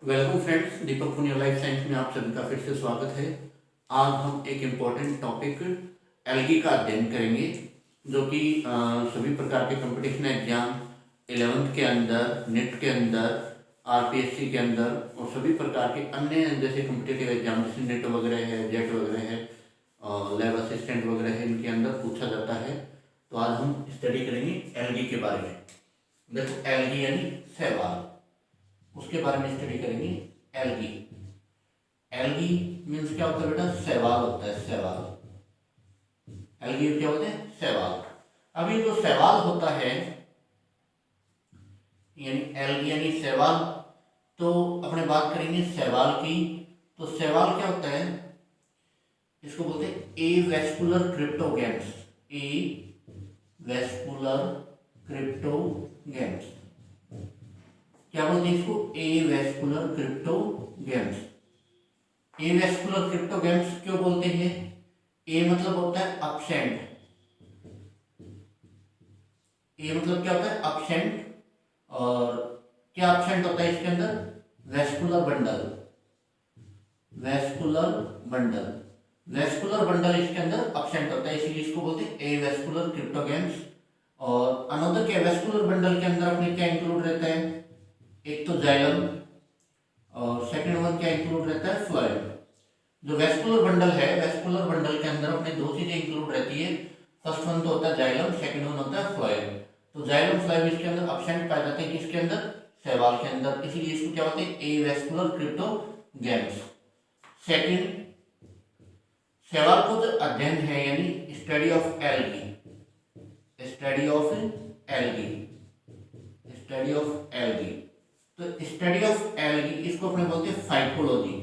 Welcome friends, दीपक Punia life science में आप सभी का फिर से स्वागत है। आज हम एक इम्पोर्टेंट टॉपिक एल्गी का अध्ययन करेंगे, जो कि सभी प्रकार के कंपटीशन एग्जाम 11th के अंदर, नेट के अंदर, आरपीएससी के अंदर और सभी प्रकार के अन्य जैसे कम्पिटेटिव एग्जाम जैसे नेट वगैरह है, जेट वगैरह है, लैब असिस्टेंट वगैरह है, इनके अंदर पूछा जाता है। तो आज हम स्टडी करेंगे एल्गी के बारे में। देखो, एल्गी यानी शैवाल, उसके बारे में स्टडी करेंगे। एल्गी एल्गी मीन्स क्या होता है बेटा? शैवाल होता है, शैवाल। एल्गी क्या होते हैं? शैवाल। अभी जो शैवाल होता है यानी एल्गी यानी शैवाल, तो अपने बात करेंगे शैवाल की। तो शैवाल क्या होता है? इसको बोलते हैं एवेस्कुलर क्रिप्टोगैम्स। एवेस्कुलर क्रिप्टोगैम्स क्या बोलते हैं इसको? Avascular cryptogams. एवेस्कुलर क्रिप्टोगैम्स क्यों बोलते हैं? ए मतलब होता है अब्सेंट। ए मतलब क्या होता है? अब्सेंट। और क्या अब्सेंट होता है इसके अंदर? Vascular bundle. Vascular bundle vascular bundle इसके अंदर अब्सेंट होता है, इसलिए इसको बोलते हैं एवेस्कुलर क्रिप्टोगैम्स। और अनदर के वेस्कुलर बंडल के अंदर अपने क्या इंक्लूड रहता है? एक तो जाइलम, और सेकंड वन क्या इंक्लूड रहता है? फ्लोएम। जो वेस्कुलर बंडल है, वेस्कुलर बंडल के अंदर अपने दो चीजें इंक्लूड रहती है। फर्स्ट वन तो होता है जाइलम, सेकंड वन होता है फ्लोएम। तो जाइलम फ्लोएम इसके अंदर अब्सेंट पाए जाते हैं, किसके अंदर? शैवाल के अंदर, इसीलिए इसको क्या बोलते हैं? Avascular cryptogams. सेकंड, शैवाल को जो अध्ययन है यानी study of algae, study of algae, study of algae. तो स्टडी ऑफ एल्गी इसको अपने बोलते हैं फाइकोलॉजी।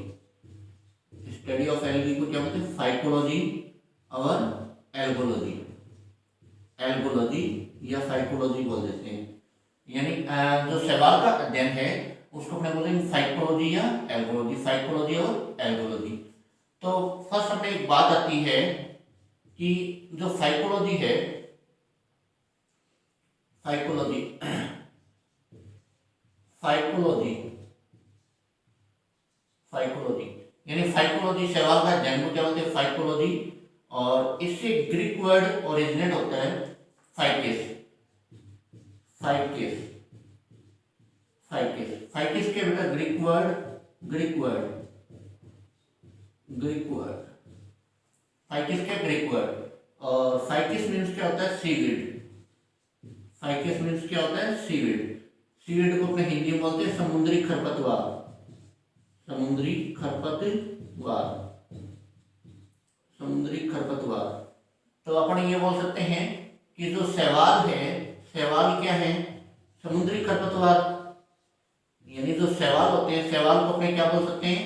स्टडी ऑफ एल्गी को क्या बोलते हैं? फाइकोलॉजी और एल्गोलॉजी। एल्गोलॉजी या फाइकोलॉजी बोल देते हैं। यानी जो शैवाल का अध्ययन है उसको अपने बोलेंगे फाइकोलॉजी या एल्गोलॉजी। फाइकोलॉजी और एल्गोलॉजी। तो फर्स्ट हमें एक बात आती है कि जो फाइकोलॉजी है, फाइकोलॉजी फाइकोलॉजी फाइकोलॉजी यानी फाइकोलॉजी शैवाल का अध्ययन को क्या बोलते हैं? फाइकोलॉजी। और इससे ग्रीक वर्ड ओरिजिनेट होता है फाइकेस। फाइकेस फाइकेस फाइकेस के बेटा Greek word, Greek word Greek word phykos क्या? Greek word. और फाइकेस मीन्स क्या होता है? सीवीड। फाइकेस मीन्स क्या होता है? सीवीड। सीवीड को अपने हिंदी में बोलते हैं समुद्री खरपतवार। समुद्री खरपतवार, समुद्री खरपतवार। तो अपन ये बोल सकते हैं कि जो शैवाल है, शैवाल क्या है? समुद्री खरपतवार। यानी जो शैवाल होते हैं, शैवाल को अपने क्या बोल सकते हैं?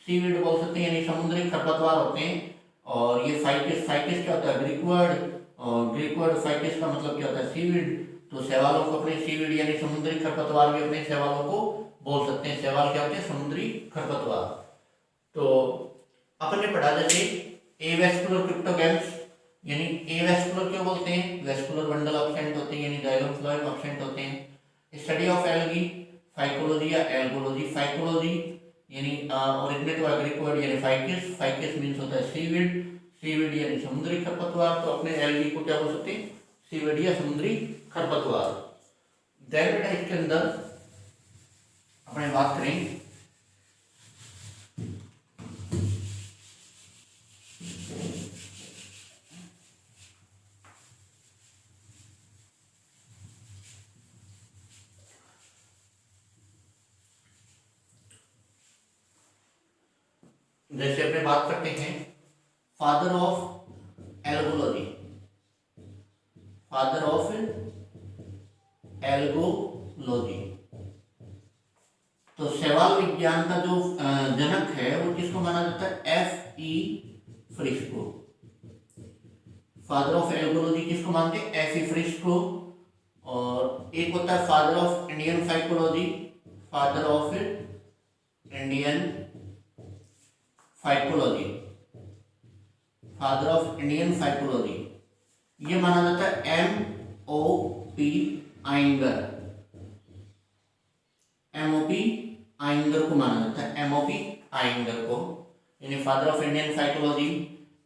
सीवीड बोल सकते हैं, यानी समुद्री खरपतवार होते हैं। और ये फाइकेस, फाइकेस क्या होता है? Greek word. और ग्रीक वर्ड फाइकेस का मतलब क्या होता है? सीवीड। तो शैवालों को अपने सीवीड यानी समुद्री खरपतवार भी अपने शैवालों को बोल सकते हैं। शैवाल क्या होते हैं? समुद्री खरपतवार। तो अपन ने पढ़ा जैसे एवेस्कुलर क्रिप्टोगैम्स, यानी एवेस्कुलर क्यों बोलते हैं? वेस्कुलर बंडल अब्सेंट होते हैं, यानी जाइलम फ्लोएम अब्सेंट होते हैं। स्टडी ऑफ एल्गी, फाइकोलॉजी या एल्गोलॉजी। फाइकोलॉजी यानी ओरिजिनेट हुआ ग्रीक वर्ड यानी फाइकेस। फाइकेस मींस होता है सीवीड। सीवीड यानी समुद्री खरपतवार। तो अपने एल्गी को क्या बोल सकते हैं? सीवीड या समुद्री खरपतवार। देन बेटा इसके अंदर अपने बात करें जैसे अपने बात करते हैं father of algology, father of algology. तो शैवाल विज्ञान का जो जनक है वो किसको माना जाता है? F.E. Frisco. Father of algology किसको मानते हैं? F.E. फ्रिस्को। और एक होता है father of Indian phycology, father of Indian phycology, father of Indian phycology. ये माना जाता है M.O.P. आइंगर। M.O.P. आइंगर को माना जाता है, एमओपी आइंगर को, यानी फादर ऑफ इंडियन साइकोलॉजी।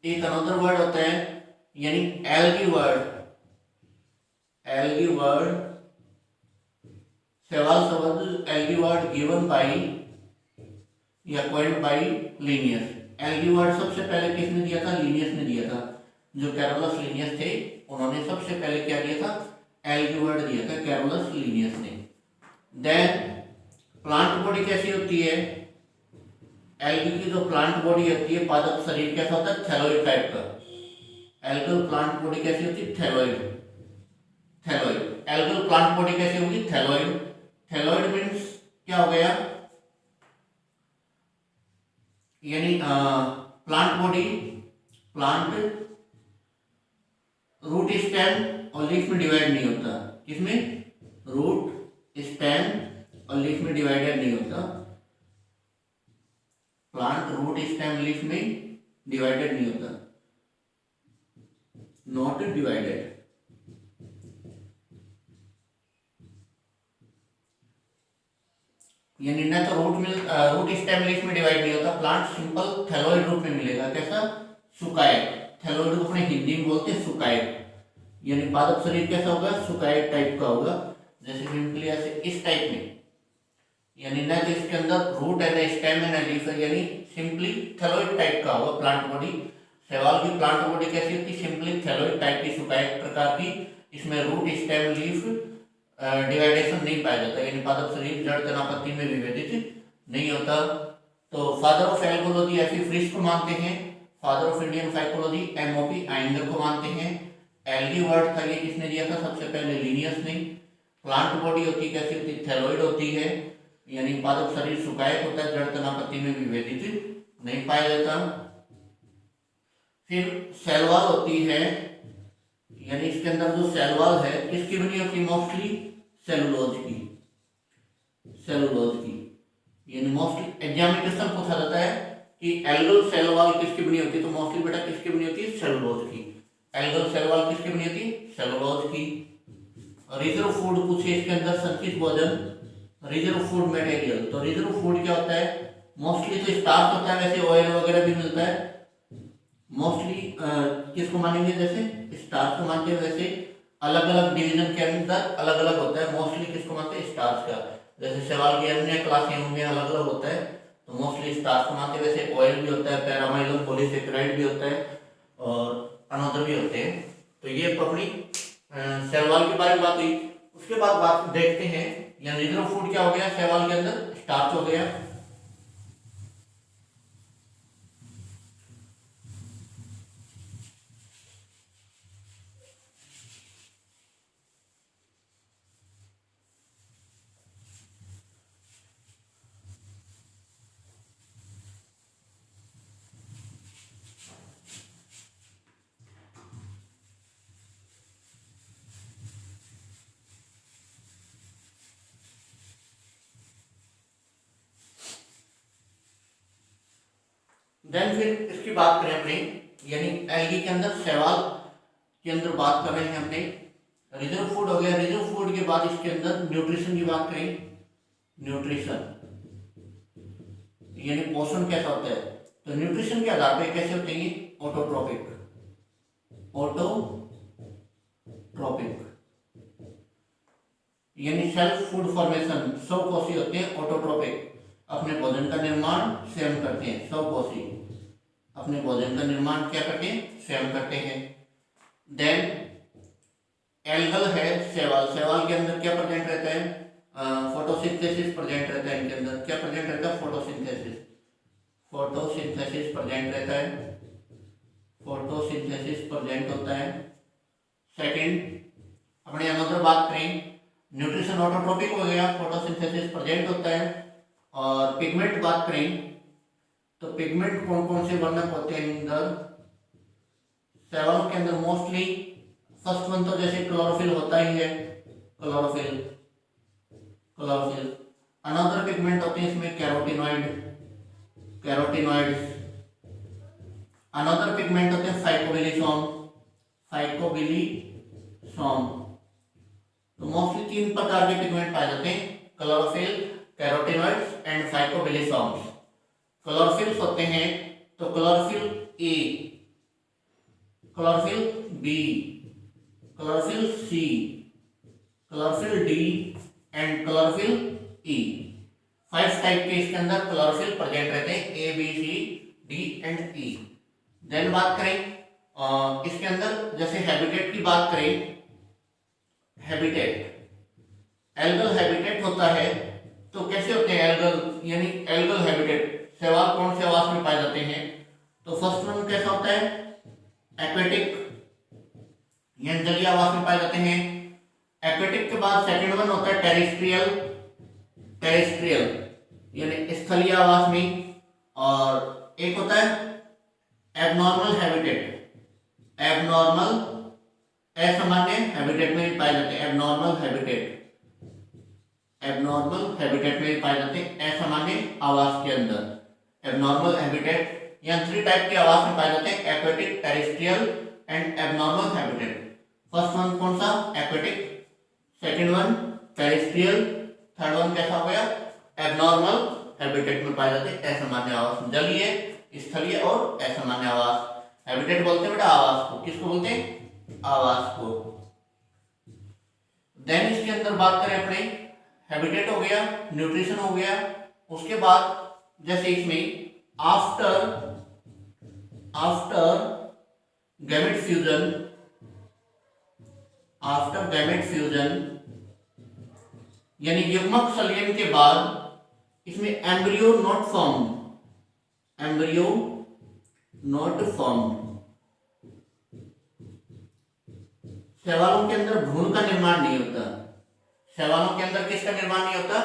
एक अनदर वर्ड होता है यानी एल्गी वर्ड सवाल शब्द एल्गी वर्ड गिवन बाय या coined by Linnaeus. Algae word सबसे पहले किसने दिया था? लीनियस ने दिया था। जो कैरोलस लीनियस थे उन्होंने सबसे पहले क्या दिया था? एल्गी वर्ड दिया था कैरोलस लीनियस ने। देन प्लांट बॉडी कैसी होती है? एल्गी की जो प्लांट बॉडी होती है, पादप शरीर कैसा होता है? थैलोइड टाइप का। एल्गल प्लांट बॉडी कैसी होती है? थैलोइड। एल्गल प्लांट बॉडी कैसी होगी? थैलोइड मीन्स क्या हो गया? यानी plant body, plant root stem और लीफ में डिवाइड नहीं होता। किसमें? रूट स्टेम और लीफ में डिवाइडेड नहीं होता। प्लांट रूट स्टेम लीफ में डिवाइडेड नहीं होता, नॉट डिवाइडेड। यानी ना तो रूट स्टेम लीफ में डिवाइड नहीं होता। प्लांट सिंपल थैलोइड रूप में मिलेगा। कैसा? सुकाएक। थैलोइड को अपने हिंदी में बोलते हैं सुकाएक। यानी पादप शरीर कैसा होगा? सुकाएक टाइप का होगा। जैसे सिंपली ऐसे इस टाइप में, यानी ना तो इसके अंदर रूट है, ना स्टेम है, ना लीफ है, यानी सिंपली थैलोइड टाइप का होगा प्लांट बॉडी। शैवाल की प्लांट बॉडी कैसी होती है? सिंपली थैलोइड टाइप की, सुकाएक प्रकार की। इसमें रूट स्टेम लीफ डिवाइडेशन नहीं पाया जाता, यानी पादप शरीर जड़ तना पत्ती में विभेदित नहीं होता। तो father of algology F E Fritsch को मानते हैं। Father of Indian psychology MOP Iyengar को मानते हैं। एल्गी वर्ड था, ये किसने दिया था? सबसे पहले लीनियस ने। प्लांट बॉडी होती कैसी होती? थैलोइड होती है, यानी पादप शरीर सुकाएक होता है, जड़ तना पत्ती में विभेदित नहीं पाया जाता। फिर सेल वॉल होती है, यानी इसके अंदर जो सेल वॉल है किसकी बनी होती? मोस्टली सेलुलोज की। यानी मोस्टली एग्जाम में क्वेश्चन पूछा जाता है कि एल्गल सेल वॉल किसकी बनी होती है, तो मोस्टली बेटा किसकी बनी होती है? सेलुलोज की। एल्गल सेल वॉल किसकी बनी होती है? सेलुलोज की। रिजर्व फूड पूछे इसके अंदर संचित भोजन, रिजर्व फूड मटेरियल। तो रिजर्व फूड क्या होता है? मोस्टली तो स्टार्च होता है, वैसे ऑयल वगैरह भी मिलता है। मोस्टली किसको मानेंगे? जैसे स्टार्च को मानते हैं, वैसे अलग अलग डिवीजन के अंदर अलग अलग होता है। मोस्टली किसको मानते हैं? स्टार्च का। जैसे सवाल की अन्य क्लासें होंगे अलग अलग होता है, तो मोस्टली स्टार्च को मानते हैं। वैसे ऑयल भी होता है, पैरामाइलम पॉलीसेकेराइड भी होता है और अनदर भी होते हैं। तो ये अपनी सेल के बारे में बात हुई। उसके बाद बात देखते हैं, यानी रिजर्व फूड क्या हो गया? सेल के अंदर स्टार्च हो गया। देन फिर इसकी बात करें अपने, यानी एल्गी के अंदर शैवाल के अंदर बात कर रहे हैं अपने। रिजर्व फूड हो गया। रिजर्व फूड के बाद इसके अंदर न्यूट्रिशन की बात करें। न्यूट्रिशन यानी पोषण कैसा होता है? तो न्यूट्रिशन के आधार पे कैसे होते हैं? ऑटोट्रोपिक यानी सेल्फ फूड फॉर्मेशन, स्वकोषी होते हैं। ऑटोट्रोपिक अपने भोजन का निर्माण स्वयं करते हैं। स्वकोषी अपने भोजन का निर्माण क्या करते हैं? स्वयं करते हैं। देन एल्गल है शैवाल के अंदर क्या प्रेजेंट रहता है? फोटोसिंथेसिस प्रेजेंट रहता है। इनके अंदर क्या प्रेजेंट रहता है? फोटोसिंथेसिस प्रेजेंट रहता है। फोटोसिंथेसिस प्रेजेंट होता है। सेकंड अपने अनदर बात करें, न्यूट्रिशन ऑटोट्रोपिक हो गया, फोटोसिंथेसिस प्रेजेंट होता है। और पिगमेंट बात करें तो पिगमेंट कौन कौन से वर्णक होते हैं अंदर? शैवालों के अंदर मोस्टली फर्स्ट वन तो जैसे क्लोरोफिल होता ही है। क्लोरोफिल अनदर पिगमेंट होते हैं इसमें कैरोटीनॉइड्स। अनदर पिगमेंट होते हैं फाइकोबिलिसोम। तो मोस्टली 3 प्रकार के पिगमेंट पाए जाते हैं, chlorophyll, carotenoids and phycobilisomes. Chlorophylls होते हैं तो chlorophyll a, chlorophyll b, chlorophyll c, chlorophyll d and chlorophyll e. 5 type के इसके अंदर क्लोरोफिल प्रेजेंट रहते हैं, a b c d and e. Then बात करें इसके अंदर जैसे हैबिटेट की बात करें, हैबिटेट एल्गल हैबिटेट होता है तो कैसे होते हैं एल्गल यानी एल्गल हैबिटेट, शैवाल कौन से आवास में पाए जाते हैं? तो फर्स्ट वन कैसा होता है? एक्वेटिक यानी जलीय आवास में पाए जाते हैं। एक्वेटिक के बाद सेकंड वन होता है टेरेस्ट्रियल, टेरेस्ट्रियल यानी स्थलीय आवास में। और एक होता है एबनॉर्मल हैबिटेट, एबनॉर्मल असामान्य हैबिटेट में भी पाए जाते हैं। एबनॉर्मल हैबिटेट, एबनॉर्मल हैबिटेट में भी पाए जाते हैं असामान्य आवास के अंदर। एबनॉर्मल हैबिटेट यहाँ 3 टाइप के आवास में पाए जाते हैं, aquatic, terrestrial and abnormal habitat. First one कौन सा? Aquatic, second one terrestrial, third one कैसा हो गया? एबनॉर्मल हैबिटेट में पाए जाते हैं असामान्य आवास। जलीय, स्थलीय और असामान्य आवास। हैबिटेट बोलते हैं बेटा आवास को, किसको बोलते हैं? आवास को। देन इसके अंदर बात करें अपने, हैबिटेट हो गया, न्यूट्रिशन हो गया, उसके बाद जैसे इसमें after gamete fusion, after gamete fusion यानी युग्मक संलयन के बाद इसमें embryo not formed, embryo not formed. शैवालों के अंदर भ्रूण का निर्माण नहीं होता, शैवालों के अंदर किसका निर्माण नहीं होता?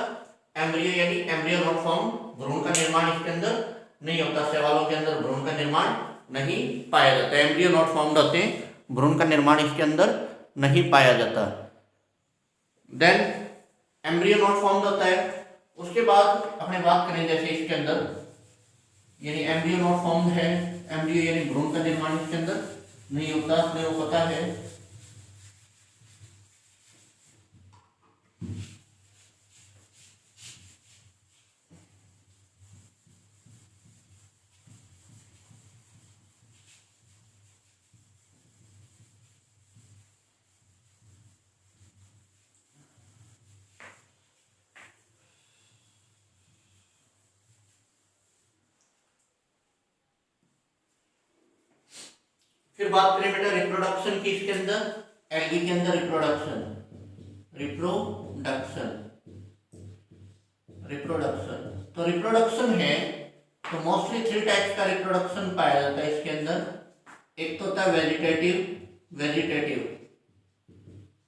एम्ब्रियो यानी एम्ब्रियो नॉट फॉर्म्ड, भ्रूण का निर्माण इसके अंदर नहीं होता। शैवालों के अंदर भ्रूण का निर्माण नहीं पाया जाता, एम्ब्रियो नॉट फॉर्म्ड होते हैं, भ्रूण का निर्माण इसके अंदर नहीं पाया जाता। देन एम्ब्रियो नॉट फॉर्म्ड होता है। उसके बाद अपने बात करें जैसे इसके अंदर यानी एम्ब्रियो नॉट फॉर्म्ड है, एम्ब्रियो यानी भ्रूण का निर्माण इसके अंदर नहीं होता, अपने को पता है। फिर बात करें बेटा रिप्रोडक्शन की, इसके अंदर एल्गी के अंदर रिप्रोडक्शन, रिप्रोडक्शन, रिप्रोडक्शन। तो रिप्रोडक्शन है तो मोस्टली 3 टाइप्स का रिप्रोडक्शन पाया जाता है इसके अंदर। एक तो होता है वेजिटेटिव, वेजिटेटिव,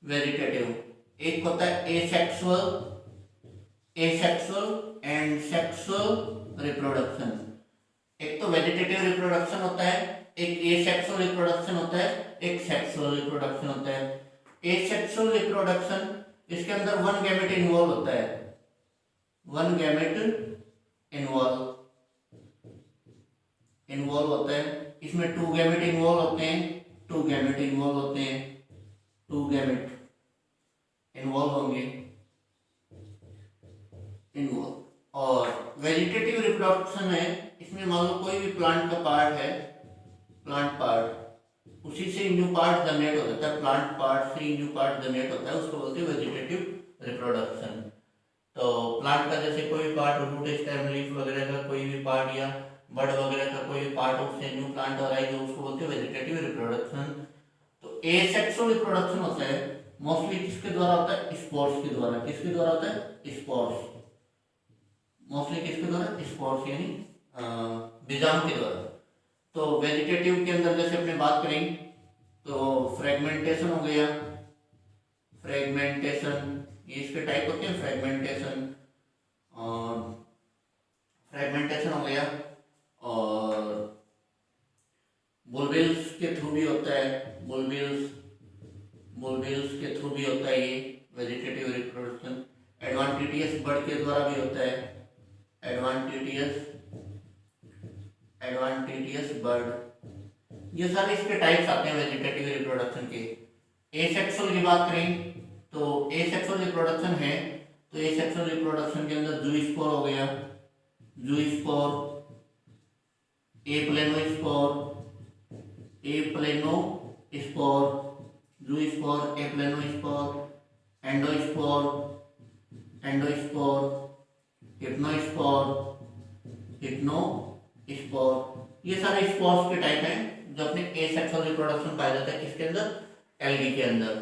वेजिटेटिव। एक होता है asexual, asexual and sexual reproduction. एक तो वेजिटेटिव रिप्रोडक्शन होता है, एक एसेक्सुअल रिप्रोडक्शन होता है, एक सेक्सुअल रिप्रोडक्शन होता है। एसेक्सुअल रिप्रोडक्शन इसके अंदर 1 गैमेट इन्वॉल्व होता है, 1 गैमेट इन्वॉल्व होता है। इसमें 2 गैमेट इन्वॉल्व होते हैं, 2 गैमेट इन्वॉल्व होते हैं, 2 गैमेट इन्वॉल्व होंगे, इन्वॉल्व। और वेजिटेटिव रिप्रोडक्शन है, इसमें मान लो कोई भी प्लांट का पार्ट है, प्लांट पार्ट, उसी से न्यू पार्ट जनरेट हो जाता है, प्लांट पार्ट से न्यू पार्ट जनरेट होता है, उसको बोलते हैं वेजिटेटिव रिप्रोडक्शन। तो प्लांट का जैसे कोई पार्ट, रूट स्टेम लीफ वगैरह का कोई भी पार्ट या बड वगैरह का कोई भी पार्ट, उससे न्यू प्लांट अराइज हो, उसको बोलते हैं वेजिटेटिव रिप्रोडक्शन। तो एसेक्सुअल रिप्रोडक्शन होता है मोस्टली किसके द्वारा होता है? स्पोर्स के द्वारा। किसके द्वारा होता है? स्पोर्स, मोस्टली किसके द्वारा? स्पोर्स यानी बीजाणु के द्वारा। तो वेजिटेटिव के अंदर जैसे अपने बात करें तो फ्रेगमेंटेशन हो गया, फ्रेगमेंटेशन ये इसके टाइप होते हैं, फ्रेगमेंटेशन, फ्रेगमेंटेशन हो गया। और बुलबिल्स के थ्रू भी होता है, बुलबिल्स, बुलबिल्स के थ्रू भी होता है ये वेजिटेटिव रिप्रोडक्शन। एडवांटिटियस बर्ड के द्वारा भी होता है, एडवांटिटियस, एडवांटिटियस बर्ड। ये सारे इसके टाइप्स आते हैं वेजिटेटिव रिप्रोडक्शन के। एसेक्सुअल की बात करें तो एसेक्सुअल रिप्रोडक्शन है तो एसेक्सुअल रिप्रोडक्शन के अंदर जूइस स्पोर हो गया, जू स्पोर, ए प्लेनो स्पोर, ए प्लेनो स्पोर, जू स्पोर, ए प्लेनो स्पोर, एंडोस्पोर, एंडोस्पोर, हिप्नोस्पोर, हिप्नोस्पोर। ये सारे स्पोर्स के टाइप हैं जो अपने एसेक्सुअल रिप्रोडक्शन पाया जाता है किसके अंदर, एल्गी के अंदर।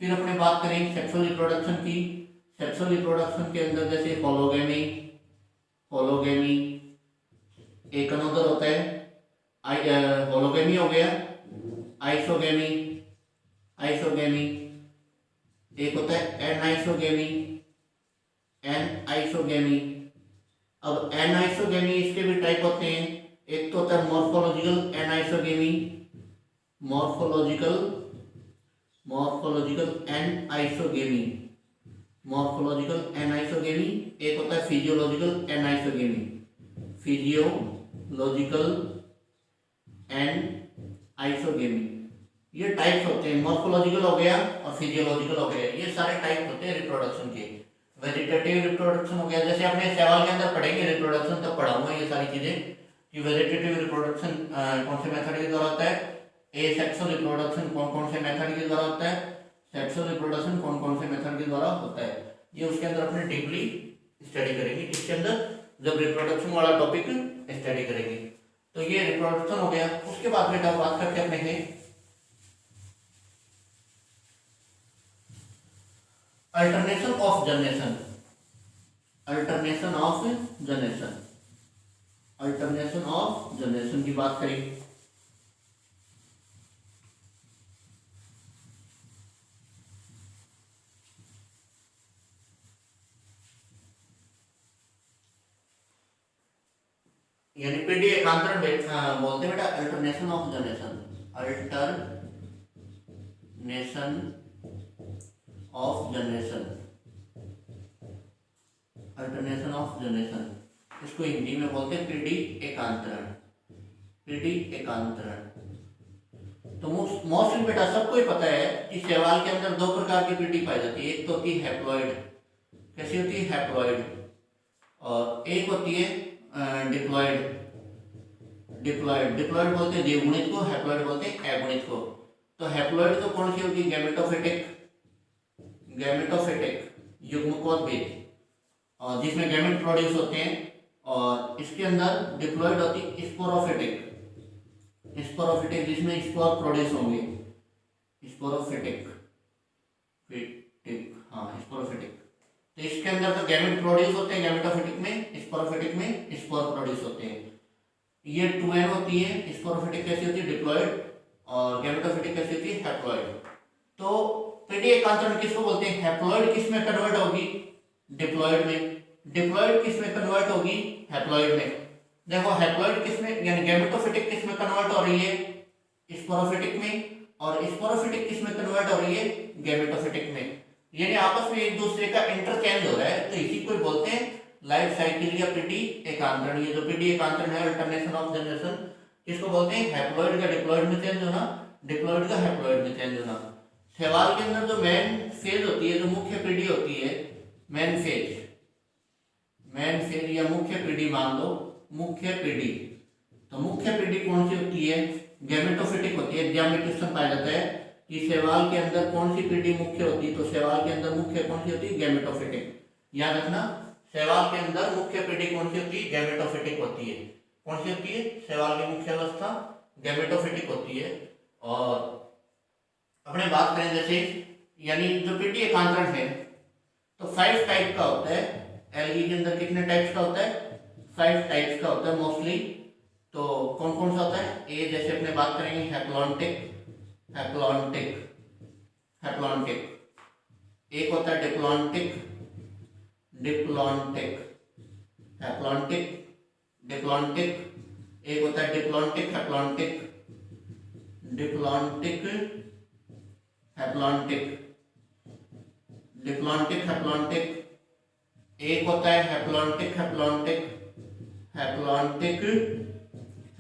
फिर अपने बात करें सेक्सुअल रिप्रोडक्शन की। सेक्सुअल रिप्रोडक्शन के अंदर जैसे होलोगेमी, होलोगेमी एक अनोदर होता है, होलोगेमी हो गया, आइसोगेमी, आइसोगेमी एक होता है एनाइसोगेमी, एनाइसोगेमी। अब एनाइसोगेमी इसके भी टाइप होते हैं, एक तो होता है morphological anisogamy, morphological, morphological anisogamy, morphological anisogamy. एक होता है फिजियोलॉजिकल एनाइसोगेमी, फिजियोलॉजिकल एनाइसोगेमी। ये टाइप्स होते हैं, मॉर्फोलॉजिकल हो गया और फिजियोलॉजिकल हो गया, ये सारे टाइप होते हैं रिप्रोडक्शन के। वेजिटेटिव रिप्रोडक्शन हो गया, जैसे अपने सवाल के अंदर पढ़ेंगे रिप्रोडक्शन तब पढ़ाऊंगा ये सारी चीजें कि वेजिटेटिव रिप्रोडक्शन कौन से मेथड के द्वारा होता है, एसेक्सुअल रिप्रोडक्शन कौन कौन से मेथड के द्वारा होता है, सेक्सुअल रिप्रोडक्शन कौन कौन से मेथड के द्वारा होता है। ये उसके अंदर अपने डीपली स्टडी करेंगे, किसके अंदर, जब रिप्रोडक्शन वाला टॉपिक स्टडी करेंगे। तो ये रिप्रोडक्शन हो गया। उसके बाद बेटा बात करते अपने हैं alternation of generation, alternation of generation, alternation of generation की बात करें। यानी पीढ़ी एकांतरण बोलते हैं बेटा alternation of generation, alternation of generation, alternation of generation, इसको हिंदी में बोलते हैं पीढ़ी एकांतरण, पीढ़ी एकांतरण। तो मोस्टली बेटा सबको ही पता है कि शैवाल के अंदर दो प्रकार की पीढ़ी पाई जाती है, एक तो होती है हैप्लॉइड, कैसी होती है हैप्लॉइड, और एक होती है डिप्लॉइड, डिप्लॉइड, डिप्लॉइड बोलते हैं द्विगुणित को, हैप्लॉइड बोलते हैं अगुणित को। तो हैप्लॉइड तो कौन सी होगी, गैमेटोफिटिक, गैमेटोफिटिक युग्मकोद्भिद, और जिसमें गैमेट प्रोड्यूस होते हैं, और इसके अंदर डिप्लॉइड होती है स्पोरोफिटिक, स्पोरोफिटिक जिसमें स्पोर प्रोड्यूस होंगे, स्पोरोफिटिक, फिटिक, हाँ स्पोरोफिटिक। तो इसके अंदर तो गैमेट प्रोड्यूस होते हैं गैमेटोफिटिक में, स्पोरोफिटिक में स्पोर प्रोड्यूस होते हैं। ये 2n होती है, स्पोरोफिटिक कैसी होती है डिप्लॉइड, और गैमेटोफिटिक कैसी होती है हैप्लॉइड। तो पीढ़ी एकांतरण किसको बोलते हैं, हैप्लॉइड किस में कन्वर्ट होगी, डिप्लॉइड में, डिप्लॉइड किस में कन्वर्ट होगी, हैप्लॉइड में। देखो हैप्लॉइड किस में यानी गैमेटोफिटिक किस में कन्वर्ट हो रही है, स्पोरोफिटिक में, और स्पोरोफिटिक किस में कन्वर्ट हो रही है, गैमेटोफिटिक में। यानी आपस में एक दूसरे का इंटरचेंज हो रहा है, तो इसी को बोलते हैं लाइफ साइकिल या पीढ़ी एकांतरण। ये जो पीढ़ी एकांतरण है अल्टरनेशन ऑफ जनरेशन, इसको बोलते हैं हैप्लॉइड का डिप्लॉइड में चेंज होना, डिप्लॉइड का हैप्लॉइड में चेंज होना। शैवाल के अंदर जो मेन फेज होती है, जो मुख्य पीढ़ी होती है, मेन फेज, मेन फेज या मुख्य पीढ़ी मान लो, मुख्य पीढ़ी। तो मुख्य पीढ़ी कौन सी होती है, गैमेटोफिटिक होती है। एग्जाम में क्वेश्चन पाया जाता है कि शैवाल के अंदर कौन सी पीढ़ी मुख्य होती है, तो शैवाल के अंदर मुख्य कौन सी होती है, गैमेटोफिटिक। याद रखना शैवाल के अंदर मुख्य पीढ़ी कौन सी होती है, गैमेटोफिटिक होती है। कौन सी होती है, शैवाल की मुख्य अवस्था गैमेटोफिटिक होती है। और अपने बात करें जैसे यानी जो पीढ़ी एकांतरण है तो 5 टाइप का होता है। एल्गी के अंदर कितने टाइप्स का होता है, 5 टाइप्स का होता है मोस्टली। तो कौन कौन सा होता है, ए जैसे अपने बात करेंगे हैप्लॉन्टिक, हैप्लॉन्टिक, हैप्लॉन्टिक। एक होता है डिप्लॉन्टिक, डिप्लॉन्टिक, हैप्लॉन्टिक, डिप्लॉन्टिक। एक होता है diplontic haplontic, diplontic haplontic, diplontic haplontic. एक होता है haplontic haplontic, haplontic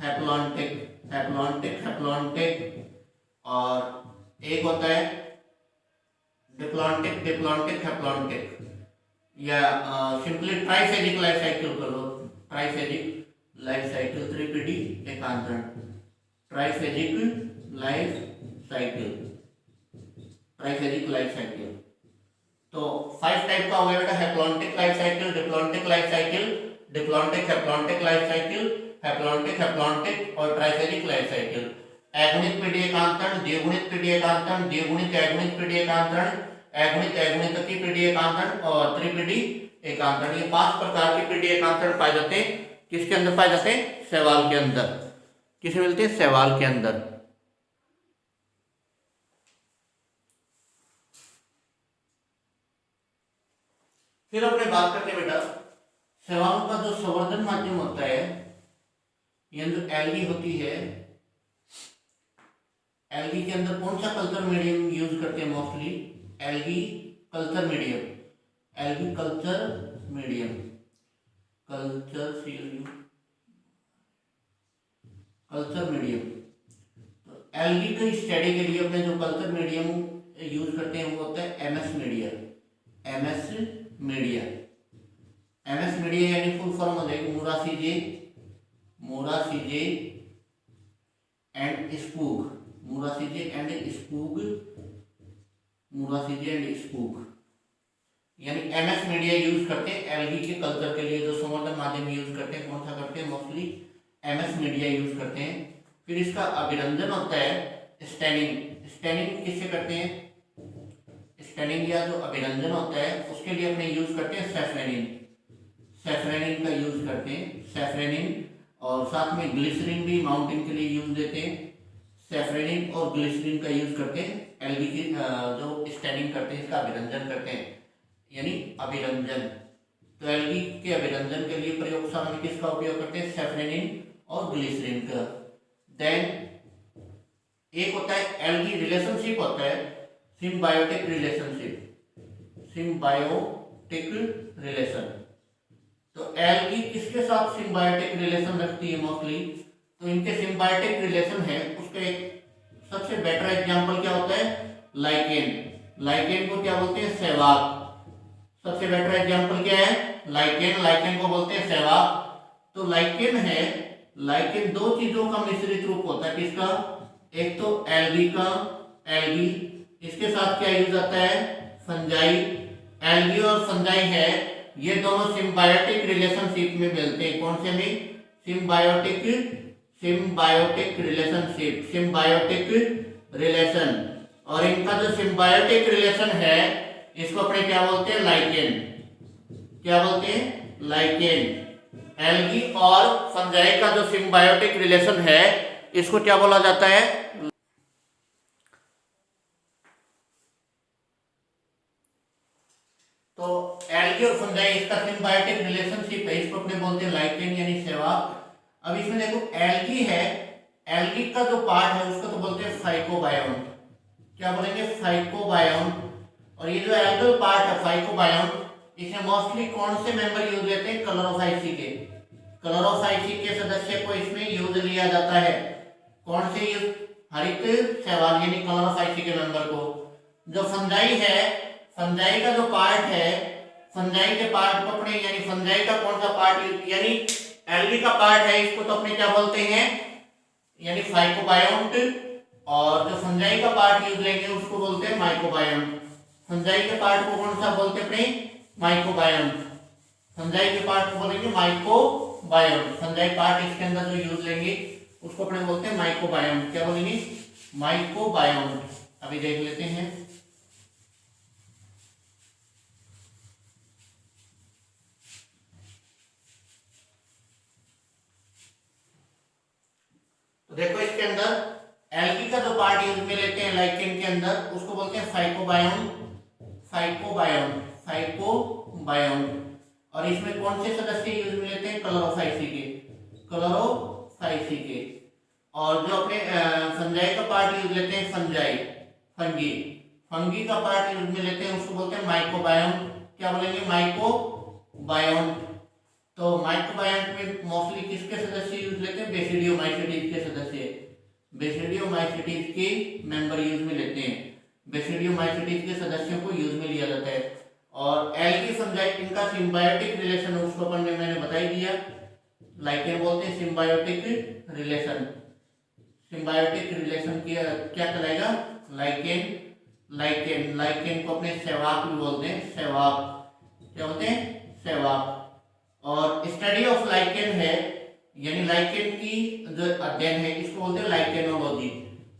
haplontic, haplontic haplontic. और एक होता है डिप्लॉन्टिक डिप्लॉन्टिक हैप्लॉन्टिक। या सिंपली ट्राइफेजिक लाइफ साइकिल कर लो, ट्राइफेजिक लाइफ साइकिल, त्रिपिडी एकांतरण, triphasic life cycle, triphasic life cycle. तो 5 टाइप का हो गया बेटा, haplontic life cycle, diplontic life cycle, diplontic haplontic life cycle, haplontic haplontic और ट्राइफेजिक लाइफ साइकिल। अगुणित पीढ़ी एकांतरण, द्विगुणित पीढ़ी एकांतरण, द्विगुणित अगुणित पीढ़ी एकांतरण, अगुणित अगुणित की पीढ़ी एकांतरण और त्रिपीढ़ी एकांतरण। ये 5 प्रकार की पीढ़ी एकांतरण पाए जाते हैं। किसके अंदर पाए जाते हैं? शैवाल के अंदर। किसे मिलते हैं? शैवाल के अंदर। फिर अपने बात करते हैं बेटा, शैवालों का जो संवर्धन माध्यम होता है, ये जो एल्गी होती है, एल्गी के अंदर कौन सा कल्चर मीडियम यूज करते हैं mostly? Algae culture medium, algae culture medium, culture culture medium. तो एल्गी की स्टडी के लिए अपने जो कल्चर मीडियम यूज करते हैं वो होता है MS media, MS media. MS media यानी फुल फॉर्म हो जाएगी मोरासीजे, मोरासीजे एंड स्पूग, मोरासीजे एंड स्पूग, मोरासीजे एंड स्पूग। यानी एमएस मीडिया यूज करते हैं एल्गी के कल्चर के लिए। जो संवर्धन माध्यम यूज करते हैं, कौन सा करते हैं? मोस्टली एमएस मीडिया यूज करते हैं। फिर इसका अभिरंजन होता है स्टैनिंग। स्टैनिंग किससे करते हैं? स्टैनिंग या जो अभिरंजन होता है उसके लिए अपने यूज करते हैं सैफरेनिन, सैफरेनिन का यूज करते हैं, सैफरेनिन। और साथ में ग्लिसरीन भी माउंटेन के लिए यूज देते हैं। सैफरेनिन और ग्लिसरीन का यूज करते हैं एल्गी की जो स्टैनिंग करते हैं, इसका अभिरंजन करते हैं, यानी अभिरंजन। तो एल्गी के अभिरंजन के लिए प्रयोगशाला में किसका उपयोग करते हैं? सैफरेनिन और ग्लिसरीन का। देन एक होता है एल्गी रिलेशनशिप, होता है सिम्बायोटिक रिलेशनशिप, सिम्बायोटिक रिलेशन। तो एल्गी किसके साथ सिम्बायोटिक रिलेशन रखती है मोस्टली? तो इनके सिम्बायोटिक रिलेशन है, उसका एक सबसे बेटर एग्जांपल क्या होता है? लाइकेन। लाइकेन को क्या बोलते हैं? सहवाग। सबसे बेटर एग्जांपल क्या है? लाइकेन। लाइकेन को बोलते हैं सहवाग। तो लाइकेन है, लाइकेन दो चीजों का मिश्रित रूप होता है। किसका? एक तो एल्गी का, एल्गी, इसके साथ क्या यूज आता है? फंजाई। एल्गी और फंजाई है, ये दोनों सिम्बायोटिक रिलेशनशिप में मिलते हैं। कौन से में? Symbiotic, symbiotic relationship, symbiotic relation. और इनका जो सिम्बायोटिक रिलेशन है इसको अपने क्या बोलते हैं? लाइकेन। क्या बोलते हैं? लाइकेन। एल्गी और फंजाई का जो सिम्बायोटिक रिलेशन है इसको क्या बोला जाता है? तो एल्गी और फंजाई इसका सिम्बायोटिक रिलेशनशिप है, इसको अपने बोलते हैं लाइकेन यानी सहवाग। अब इसमें देखो एल्गी है, एल्गी का जो पार्ट है उसको तो बोलते हैं फाइकोबायोन्ट। क्या बोलेंगे? फाइकोबायोन्ट। और ये जो एल्गल पार्ट है फाइकोबायोन्ट, इसमें मोस्टली कौन से मेंबर यूज लेते हैं? क्लोरोफाइसी के, क्लोरोफाइसी के सदस्य को इसमें यूज लिया जाता है। कौन से यूज? हरित शैवाल यानी क्लोरोफाइसी के मेंबर को। जो फंजाई है, फंजाई का जो पार्ट है, फंजाई के पार्ट को अपने यानी फंजाई का कौन सा पार्ट यानी एल्गी का पार्ट है, इसको तो अपने क्या बोलते हैं? यानी फाइकोबायोन्ट। और जो फंजाई का पार्ट यूज लेंगे उसको बोलते हैं माइकोबायोन्ट। फंजाई के पार्ट को कौन सा बोलते हैं अपने? माइकोबायोन्ट। फंजाई के पार्ट को बोलेंगे माइकोबायोन्ट। फंजाई पार्ट इसके अंदर जो यूज लेंगे उसको अपने बोलते हैं माइकोबायोन्ट। क्या बोलेंगे? माइकोबायोन्ट। अभी देख लेते हैं। तो देखो इसके अंदर एल्गी का जो पार्ट यूज में लेते हैं लाइकेन के अंदर उसको बोलते हैं फाइकोबायोन्ट, फाइकोबायोन्ट, फाइकोबायोन्ट। और इसमें कौन से सदस्य यूज में लेते हैं? क्लोरोफाइसी के, क्लोरोफाइसी के। और जो अपने फंजाई का पार्ट यूज लेते हैं फंजाई, फंगी, फंगी का पार्ट यूज में लेते हैं उसको बोलते हैं माइकोबायोन्ट। क्या बोलेंगे? माइकोबायोन्ट। तो माइकोबायोन्ट में मोस्टली किसके सदस्य यूज लेते हैं? बेसिडियोमाइसीटीज के सदस्य, बेसिडियोमाइसीटीज के मेंबर यूज में लेते हैं। बेसिडियोमाइसीटीज के सदस्यों को यूज में लिया जाता है। और एल्गी फंजाई इनका सिम्बायोटिक रिलेशन उसको अपन ने मैंने बता ही दिया, लाइकेन बोलते हैं सिम्बायोटिक रिलेशन। सिम्बायोटिक रिलेशन की क्या कहलाएगा, लाइकेन। लाइकेन लाइकेन को अपने सहवाक भी बोलते हैं, सहवाक, क्या बोलते हैं, सहवाक। और स्टडी ऑफ लाइकेन है, यानी लाइकेन की जो अध्ययन है इसको बोलते हैं लाइकेनोलॉजी।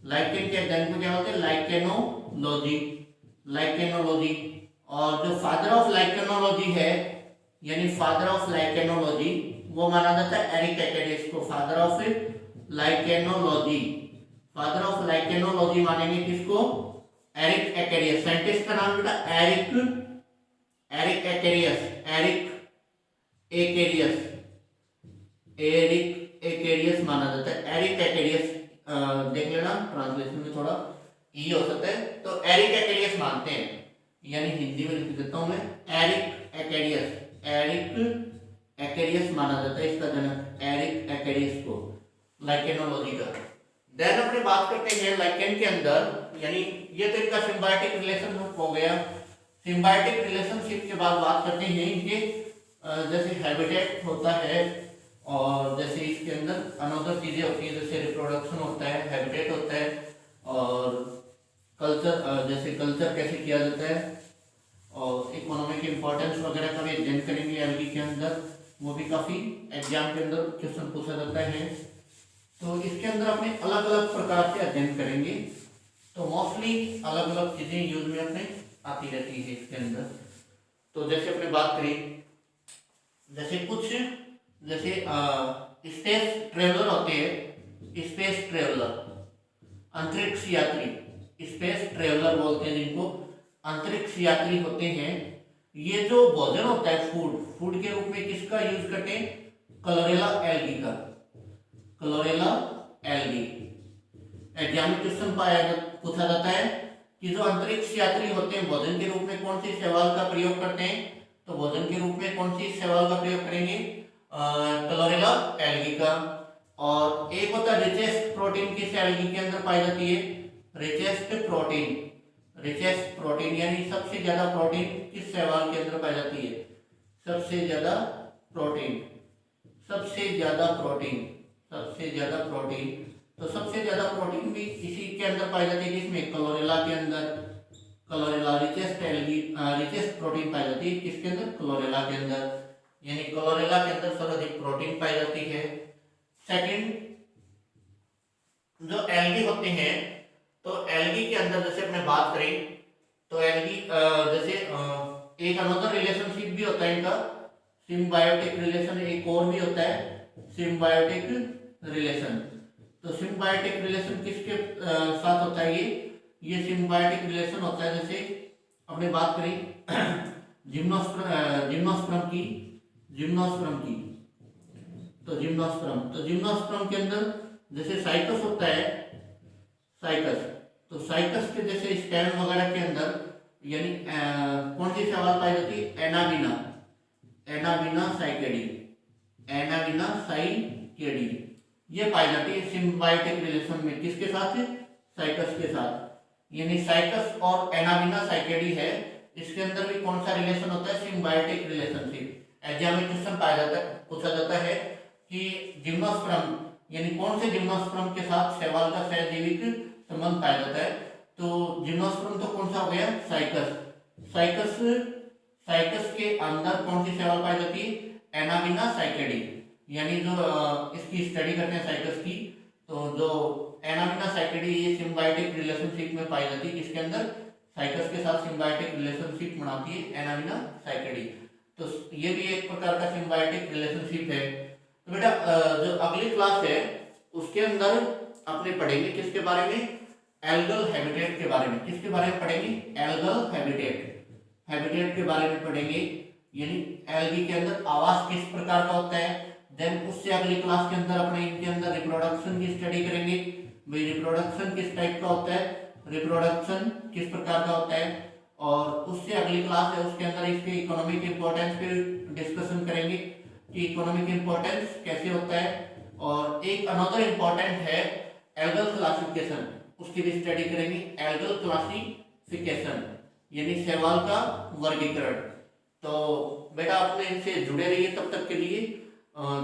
लाइकेन के अध्ययन को क्या बोलते हैं, लाइकेनोलॉजी, लाइकेनोलॉजी। और जो फादर ऑफ लाइकेनोलॉजी है, यानी फादर ऑफ लाइकेनोलॉजी, वो माना जाता है एरिक एक्केडियस को father of lichenology. Father of lichenology मानेंगे किसको, एरिक एक्केडियस। साइंटिस्ट का नाम बेटा एरिक, एरिक एक्केडियस, एरिक एक्केडियस, एरिक एक्केडियस माना जाता है, एरिक एक्केडियस। देख लेना ट्रांसलेशन में थोड़ा ई हो सकता है, तो एरिक एक्केडियस मानते हैं, यानी हिंदी में लिख देता हूं मैं, एरिक एक्केडियस, एरिक एक्केडियस माना जाता है इसका जन्म, एरिक एक्केडियस को, लाइकेनोलॉजी का। देन अपने बात करते हैं लाइकेन के अंदर, यानी ये तो इनका सिम्बायोटिक रिलेशन हो गया। सिम्बायोटिक रिलेशनशिप के बाद बात करते हैं इनके जैसे हैबिटेट होता है, और जैसे इसके अंदर अनदर चीजें होती है, जैसे रिप्रोडक्शन होता है, हैबिटेट होता है, और कल्चर, जैसे कल्चर कैसे किया जाता है, और इकोनॉमिक इंपॉर्टेंस वगैरह का भी अध्ययन करेंगे एल्गी के अंदर, वो भी काफी एग्जाम के अंदर क्वेश्चन पूछा जाता है। तो इसके अंदर अपने अलग अलग प्रकार के अध्ययन करेंगे, तो मोस्टली अलग अलग चीजें यूज में अपने आती रहती है इसके अंदर। तो जैसे अपने बात करें, जैसे कुछ जैसे स्पेस ट्रेवलर होते हैं, स्पेस ट्रेवलर, अंतरिक्ष यात्री, स्पेस ट्रेवलर बोलते हैं जिनको, अंतरिक्ष यात्री होते हैं। ये जो भोजन होता है, फूड के रूप में किसका यूज करते हैं, क्लोरेला एल्गी का, क्लोरेला एल्गी। एग्जाम में क्वेश्चन पूछा जाता है कि जो अंतरिक्ष यात्री होते हैं भोजन के रूप में कौन सी शैवाल का प्रयोग करते हैं, तो भोजन के रूप में कौन सी शैवाल का प्रयोग करेंगे, क्लोरेला एल्गी का। और एक होता है रिचेस्ट प्रोटीन, किस एल्गी के अंदर पाई जाती है, रिचेस्ट प्रोटीन, रिचेस्ट प्रोटीन यानी सबसे ज्यादा प्रोटीन किस शैवाल के अंदर पाई जाती है, सबसे ज्यादा प्रोटीन, सबसे ज्यादा प्रोटीन, सबसे ज्यादा प्रोटीन। तो सबसे ज्यादा प्रोटीन भी इसी के अंदर पाई जाती है, किसमें, क्लोरेला के अंदर, chlorella richest algae, richest protein पाई जाती है किसके अंदर, क्लोरेला के अंदर, यानी क्लोरेला के अंदर सर्वाधिक प्रोटीन पाई जाती है। सेकंड, जो एल्गी होते हैं, तो एल्गी के अंदर जैसे अपने बात करें, तो एल्गी जैसे एक अनदर रिलेशनशिप भी होता है इनका, सिम्बायोटिक रिलेशन, एक और भी होता है सिम्बायोटिक रिलेशन। तो सिम्बायोटिक रिलेशन किसके साथ होता है, ये सिम्बायोटिक रिलेशन होता है, जैसे अपने बात करें जिम्नोस्पर्म की, जिम्नोस्पर्म की, तो जिम्नोस्पर्म के अंदर जैसे साइकस होता है, साइकस, तो साइकस के जैसे स्टेम वगैरह के अंदर, यानी कौन सी शैवाल पाई जाती है, एनाबिना, एनाबिना साइकेडी, एनाबिना साइकेडी, ये पाई जाती है सिम्बायोटिक रिलेशन में, किसके साथ, साइकस के साथ। यानी साइकस और एनाबिना साइकेडी है, इसके अंदर भी कौन सा रिलेशन होता है, सिम्बायोटिक रिलेशनशिप। एग्जाम में क्वेश्चन पाया जाता है, पूछा जाता है कि जिम्नोस्पर्म, यानी कौन से जिम्नोस्पर्म के साथ शैवाल का सहजीविक संबंध पाया जाता है, तो जिम्नोस्पर्म तो कौन सा हो गया, साइकस, साइकस, साइकस के अंदर कौन सी शैवाल पाई जाती है, एनाबिना साइकेडी, यानी जो इसकी स्टडी करते हैं साइकस की, तो जो एनाबिना साइकेडी ये सिम्बायोटिक रिलेशनशिप में पाई जाती है, किसके अंदर, साइकस के साथ सिम्बायोटिक रिलेशनशिप बनाती है एनाबिना साइकेडी। तो ये भी एक प्रकार का सिम्बायोटिक रिलेशनशिप है। तो बेटा जो अगली क्लास है उसके अंदर अपने पढ़ेंगे किसके बारे में, एल्गल हैबिटेट के बारे में, किसके बारे में पढ़ेंगे, एल्गल हैबिटेट, हैबिटेट के बारे में पढ़ेंगे, यानी एल्गी के अंदर आवास किस प्रकार का होता है। देन उससे अगली क्लास के अंदर अपने इनके अंदर रिप्रोडक्शन की स्टडी करेंगे, भाई रिप्रोडक्शन किस टाइप का होता है, रिप्रोडक्शन किस प्रकार का होता है। और उससे अगली क्लास है उसके अंदर इसके इकोनॉमिक इंपॉर्टेंस पे डिस्कशन करेंगे कि इकोनॉमिक इंपॉर्टेंस कैसे होता है। और एक अनदर इंपॉर्टेंट है एल्गल क्लासिफिकेशन, उसकी भी स्टडी करेंगे, एल्गल क्लासिफिकेशन, यानी शैवाल का वर्गीकरण। तो बेटा आपने इनसे जुड़े रहिए तब तक के लिए,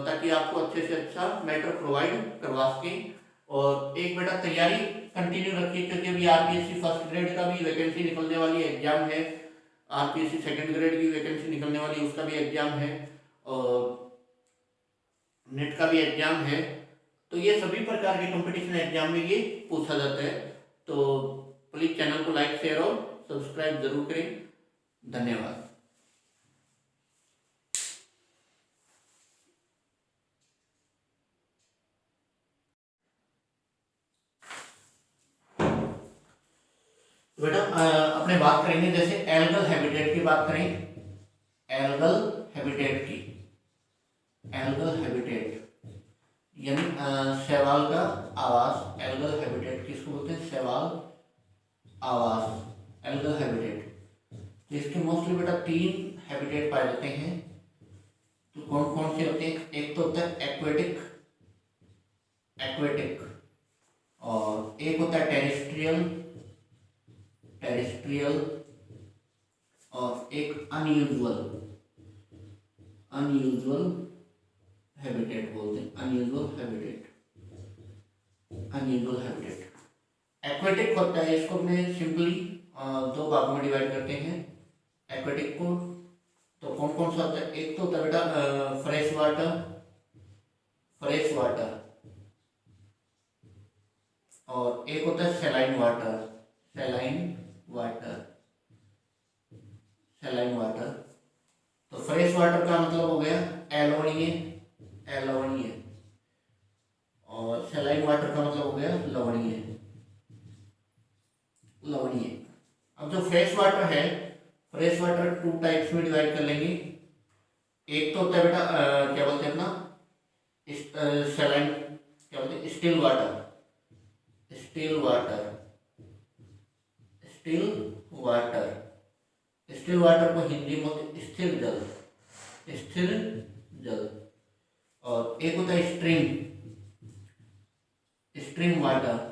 ताकि आपको अच्छे से अच्छा मैटर प्रोवाइड करवा सकें। और एक बेटा तैयारी कंटिन्यू रखिए, क्योंकि अभी आरपीएससी फर्स्ट ग्रेड का भी वैकेंसी निकलने वाली है, एग्जाम है। आरपीएससी सेकंड ग्रेड की वैकेंसी निकलने वाली है, उसका भी एग्जाम है। और नेट का भी एग्जाम है। तो ये सभी प्रकार के कंपटीशन एग्जाम में ये पूछा जाता है। तो प्लीज चैनल को लाइक, शेयर और सब्सक्राइब जरूर करें। धन्यवाद। बेटा अपने बात करेंगे, जैसे एल्गल हैबिटेट की बात करें, एल्गल हैबिटेट की, एल्गल हैबिटेट यानी शैवाल का आवास। एल्गल हैबिटेट किसको बोलते हैं? शैवाल आवास, एल्गल हैबिटेट। तो इसके मोस्टली बेटा 3 हैबिटेट पाए जाते हैं। तो कौन कौन से होते हैं? एक तो होता है एक्वेटिक, एक्वेटिक, और एक होता है टेरेस्ट्रियल, टेरेस्ट्रियल, और एक अनयूजुअल, अनयूजुअल हैबिटेट बोलते हैं, unusual habitat, unusual habitat. Aquatic होता है, इसको हमने सिंपली 2 भागों में डिवाइड करते हैं एक्वेटिक को। तो कौन कौन सा होता है? एक तो होता है बेटा फ्रेश वाटर, फ्रेश वाटर, और एक होता है saline water, saline water, saline water. तो फ्रेश वाटर का मतलब हो गया अलवणीय, अलवणीय, और सैलाइन वाटर का मतलब हो गया लवणीय, लवणीय। अब जो फ्रेश वाटर है, फ्रेश वाटर 2 टाइप्स में डिवाइड कर लेंगे। एक तो होता है बेटा क्या बोलते हैं अपना सैलाइन, क्या बोलते हैं, still water, still water, still water, still water को हिंदी में स्थिर जल, स्थिर जल। और एक होता है stream, stream water,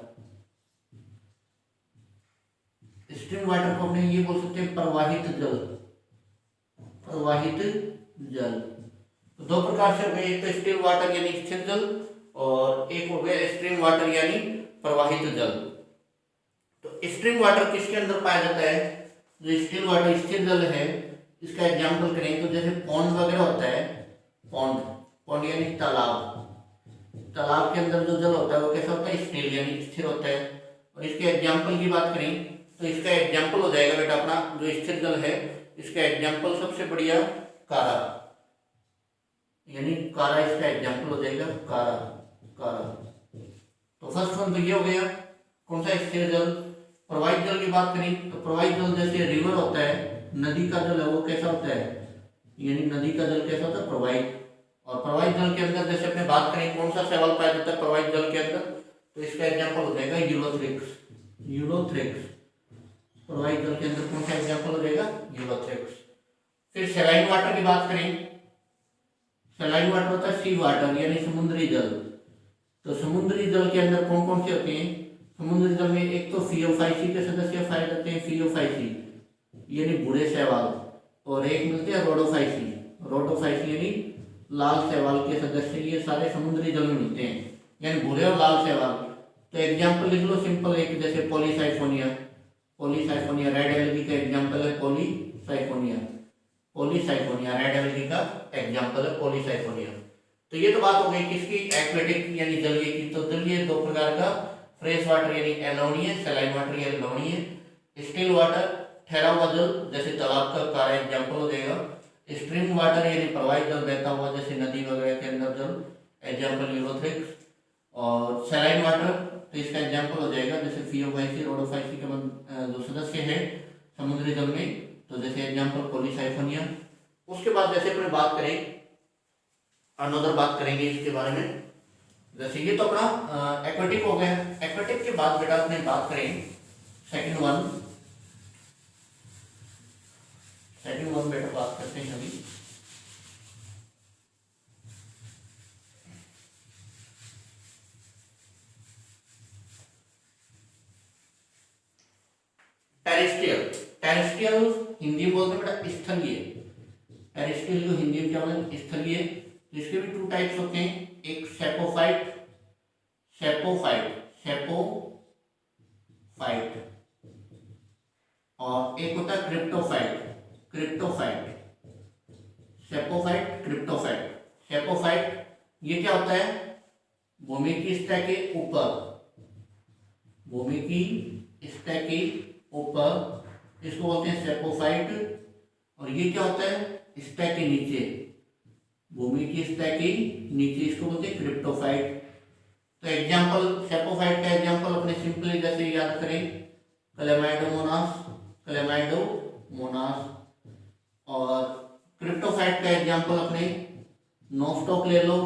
stream water को अपने ये बोल सकते हैं प्रवाहित जल, प्रवाहित जल। तो 2 प्रकार से हो गए, एक तो स्टिल वाटर यानी स्थिर जल, और एक हो गया स्ट्रीम वाटर यानी प्रवाहित जल। तो स्ट्रीम वाटर किसके अंदर पाया जाता है? जो स्टिल वाटर स्थिर जल है, इसका एग्जांपल करें तो जैसे पॉन्ड वगैरह होता है, पॉन्ड, पॉन्ड यानी तालाब, तालाब के अंदर जो जल होता है वो कैसा होता है? स्टिल यानी स्थिर होता है। और इसके एग्जांपल की बात करें तो इसका एग्जांपल हो जाएगा बेटा अपना जो स्थिर जल है, इसका एग्जांपल सबसे बढ़िया कारा, यानी कारा इसका एग्जांपल हो जाएगा, कारा, कारा। तो फर्स्ट वन तो ये हो गया, कौन सा? स्थिर जल। प्रवाहित जल की बात करें तो प्रवाहित जल जैसे रिवर होता है, नदी का जल है वो कैसा होता है? यानी नदी का जल कैसा होता है? प्रवाहित। और प्रवाहित जल के अंदर जैसे अपने बात करें कौन सा शैवाल पाया जाता है प्रवाहित जल के अंदर, तो इसका एग्जांपल हो जाएगा यूलोथ्रिक्स, यूलोथ्रिक्स। प्रवाहित जल के अंदर कौन सा एग्जांपल हो जाएगा? यूलोथ्रिक्स। फिर सैलाइन वाटर की बात करें, सैलाइन वाटर होता है सी वाटर यानी समुद्री जल। तो समुद्री जल के अंदर कौन कौन से होते हैं? समुद्री जल में एक तो फियोफाइसी के सदस्य पाए जाते हैं, फियोफाइसी यानी भूरे शैवाल, और एक मिलते हैं रोडोफाइसी, रोडोफाइसी यानी लाल शैवाल के सदस्य। ये सारे समुद्री जल में मिलते हैं, यानी भूरे और लाल शैवाल। तो एग्जाम्पल लिख लो सिंपल एक, जैसे पॉलीसाइफोनिया, पॉलीसाइफोनिया रेड एलगी का एग्जाम्पल है पॉलीसाइफोनिया, पॉलीसाइफोनिया रेड एलगी का एग्जाम्पल है पॉलीसाइफोनिया। तो ये तो बात हो गई किसकी? एक्वेटिक यानी जलीय की। तो जलीय 2 प्रकार का, फ्रेश वाटर यानी अलवणीय, सैलाइन वाटर यानी लवणीय। स्टिल वाटर ठहरा हुआ जल जैसे तालाब का कारा एग्जाम्पल हो जाएगा। स्ट्रीम वाटर यानी प्रवाहित जल बहता हुआ जैसे नदी वगैरह के अंदर जल, एग्जाम्पल यूरोथ्रिक्स। और सैलाइन वाटर तो इसका एग्जाम्पल हो जाएगा जैसे फियोफाइसी, रोडोफाइसी के जो सदस्य है समुद्री जल में, तो जैसे एग्जाम्पल पॉलीसाइफोनिया। उसके बाद जैसे अपने बात करें अनदर बात करेंगे इसके बारे में, जैसे ये तो अपना एक्वेटिक हो गया। एक्वेटिक के बाद बेटा अपने बात करें सेकंड वन, सेकंड वन बेटा बात करते हैं अभी टेरेस्ट्रियल। टेरेस्ट्रियल हिंदी में बोलते हैं बेटा स्थलीय, टेरेस्ट्रियल को हिंदी में क्या बोलते हैं स्थलीय। तो इसके भी टू टाइप्स होते हैं, एक सेपोफाइट, सेपोफाइट और एक होता है क्रिप्टोफाइट, सेपोफाइट क्रिप्टोफाइट। सेपोफाइट ये क्या होता है, भूमि की सतह के ऊपर, भूमि की सतह के ऊपर, इसको बोलते हैं सेपोफाइट। और ये क्या होता है, सतह के नीचे, भूमि की सतह के नीचे, इसको बोलते हैं क्रिप्टोफाइट। तो एग्जांपल सेपोफाइट का एग्जांपल अपने सिंपली जैसे याद करें, क्लेमाइडोमोनास। और क्रिप्टोफाइट का एग्जांपल अपने नोस्टॉक ले लो,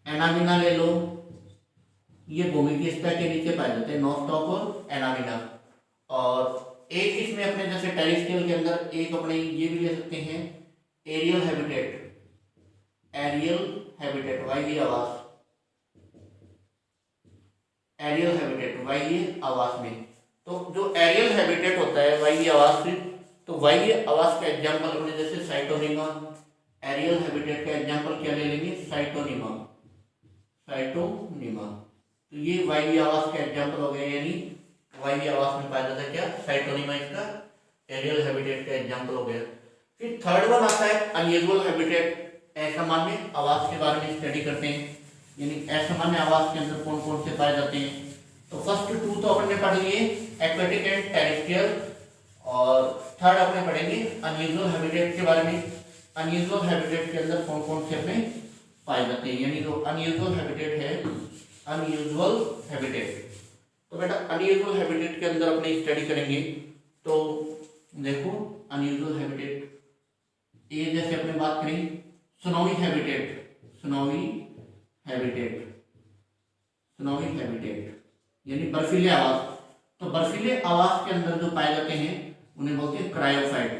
एनामिना ले लो, ये भूमि की सतह के नीचे पाए जाते हैं, नोस्टॉक और एनामिना। और एक इसमें अपने जैसे टेरेस्ट्रियल के अंदर एक अपने ये भी ले सकते हैं, एरियल हैबिटेट, वायवीय आवास, एरियल हैबिटेट वायवीय आवास में। तो जो एरियल हैबिटेट होता है वायवीय आवास, तो वायवीय आवास का एग्जांपल अपने जैसे साइटोनिमा, एरियल हैबिटेट का एग्जांपल क्या ले लेंगे, साइटोनिमा। तो ये वायवीय आवास का एग्जांपल हो गया, यानी वायवीय आवास में पाया जाता है क्या, साइटोनिमा, इसका एरियल हैबिटेट का एग्जांपल हो गया। फिर थर्ड वन आता है अनयूजुअल हैबिटेट, असामान्य आवास के बारे में स्टडी करते हैं, यानी असामान्य आवास के अंदर कौन कौन से पाए जाते हैं। तो फर्स्ट टू तो अपने पढ़ लिए, एक्वेटिक एंड टेरेस्ट्रियल, और थर्ड अपने पढ़ेंगे अनयूजुअल हैबिटेट के बारे में। अनयूजुअल हैबिटेट के अंदर कौन कौन से अपने पाए जाते हैं, यानी जो अनयूजुअल हैबिटेट है, अनयूजुअल हैबिटेट। तो बेटा अनयूजुअल हैबिटेट के अंदर अपने स्टडी करेंगे। तो देखो अनयूजुअल हैबिटेट, ये जैसे अपने बात करें स्नोवी हैबिटेट यानी बर्फीले आवास। तो बर्फीले आवास के अंदर जो पाए जाते हैं उन्हें बोलते हैं क्रायोफाइट।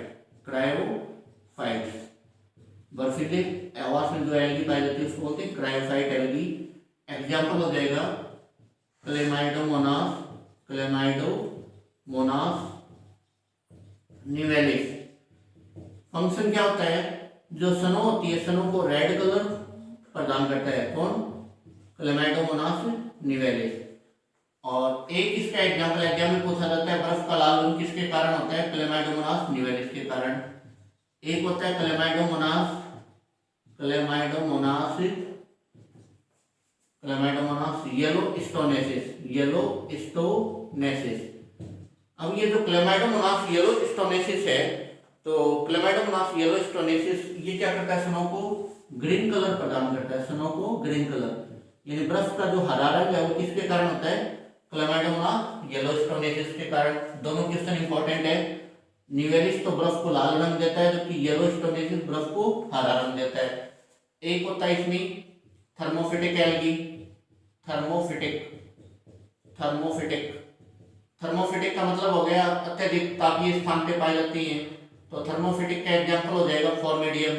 बर्फीले आवास में जो एल्गी पाई जाती है उसको बोलते हैं क्रायोफाइट एल्गी। एग्जाम्पल हो जाएगा क्लेमाइडोमोनास निवेलिस। फंक्शन क्या होता है, जो सनो होती है, सनो को रेड कलर प्रदान करता है, कौन, क्लेमाइडोमोनास निवेलिस। और एक इसका एग्जाम में पूछा जाता है बर्फ का लाल रंग किसके कारण होता है, क्लेमाइडोमोनास निवेलिस के कारण। एक होता है क्लेमाइडोमोनास येलो स्टोनेसिस। अब ये जो क्लेमाइडोमोनास येलो स्टोनेसिस है, तो क्लेमाइडोमोनास येलो स्टोनेसिस ये क्या करता है, स्नो को ग्रीन कलर प्रदान करता है, स्नो को ग्रीन कलर, यानी बर्फ का जो हरा रंग है वो किसके कारण होता है, क्लेमाइडोमोनास येलो स्टोनेसिस के कारण। दोनों क्वेश्चन इंपॉर्टेंट है। निवेलिस तो बर्फ को लाल रंग देता है, जबकि येलो स्टोनेसिस बर्फ को हरा रंग देता है। एक होता है इसमें थर्मोफिटिक एल्गी, थर्मोफिटिक का मतलब हो गया अत्यधिक तापीय स्थान पे पाई जाती है। तो थर्मोफिटिक का एग्जांपल हो जाएगा फॉर्मेडियम।